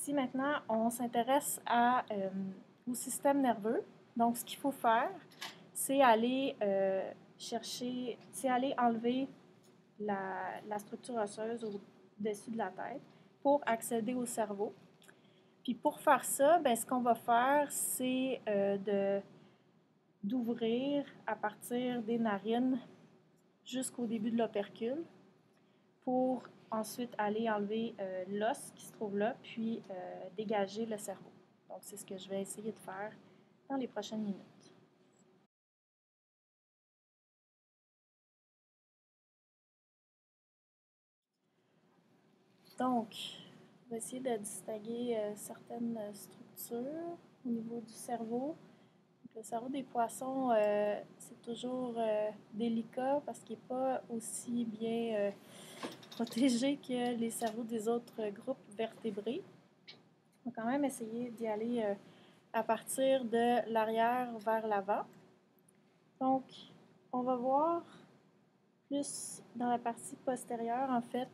Ici, maintenant, on s'intéresse au système nerveux. Donc, ce qu'il faut faire, c'est aller c'est aller enlever la structure osseuse au-dessus de la tête pour accéder au cerveau. Puis pour faire ça, ben, ce qu'on va faire, c'est d'ouvrir à partir des narines jusqu'au début de l'opercule pour ensuite aller enlever l'os qui se trouve là, puis dégager le cerveau. Donc, c'est ce que je vais essayer de faire dans les prochaines minutes. Donc, on va essayer de distinguer certaines structures au niveau du cerveau. Donc, le cerveau des poissons, c'est toujours délicat parce qu'il n'est pas aussi bien protégé que les cerveaux des autres groupes vertébrés. On va quand même essayer d'y aller à partir de l'arrière vers l'avant. Donc, on va voir plus dans la partie postérieure, en fait,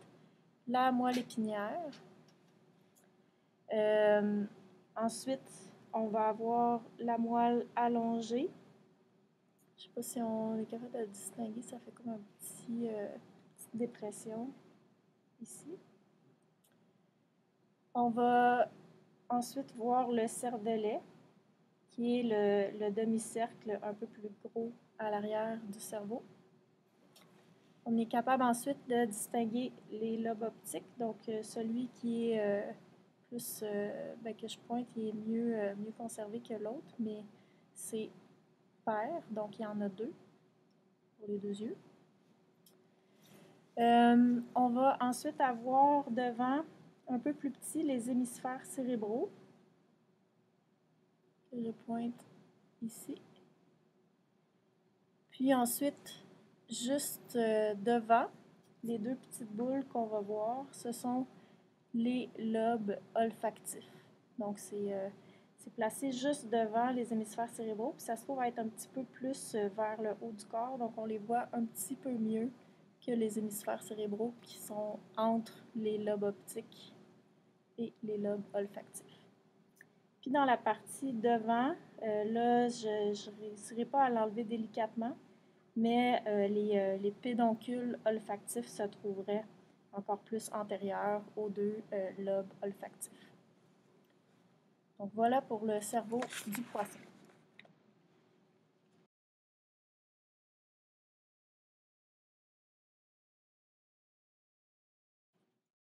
la moelle épinière. Ensuite, on va avoir la moelle allongée. Je ne sais pas si on est capable de distinguer, ça fait comme petite dépression ici. On va ensuite voir le cervelet, qui est le demi-cercle un peu plus gros à l'arrière du cerveau. On est capable ensuite de distinguer les lobes optiques, donc celui qui est plus, que je pointe, il est mieux conservé que l'autre, mais c'est pair, donc il y en a deux pour les deux yeux. On va ensuite avoir devant, un peu plus petit, les hémisphères cérébraux, que je pointe ici. Puis ensuite, juste devant, les deux petites boules qu'on va voir, ce sont les lobes olfactifs. Donc, c'est placé juste devant les hémisphères cérébraux, puis ça se trouve être un petit peu plus vers le haut du corps, donc on les voit un petit peu mieux que les hémisphères cérébraux qui sont entre les lobes optiques et les lobes olfactifs. Puis dans la partie devant, là, je ne réussirai pas à l'enlever délicatement, mais les pédoncules olfactifs se trouveraient encore plus antérieurs aux deux lobes olfactifs. Donc voilà pour le cerveau du poisson.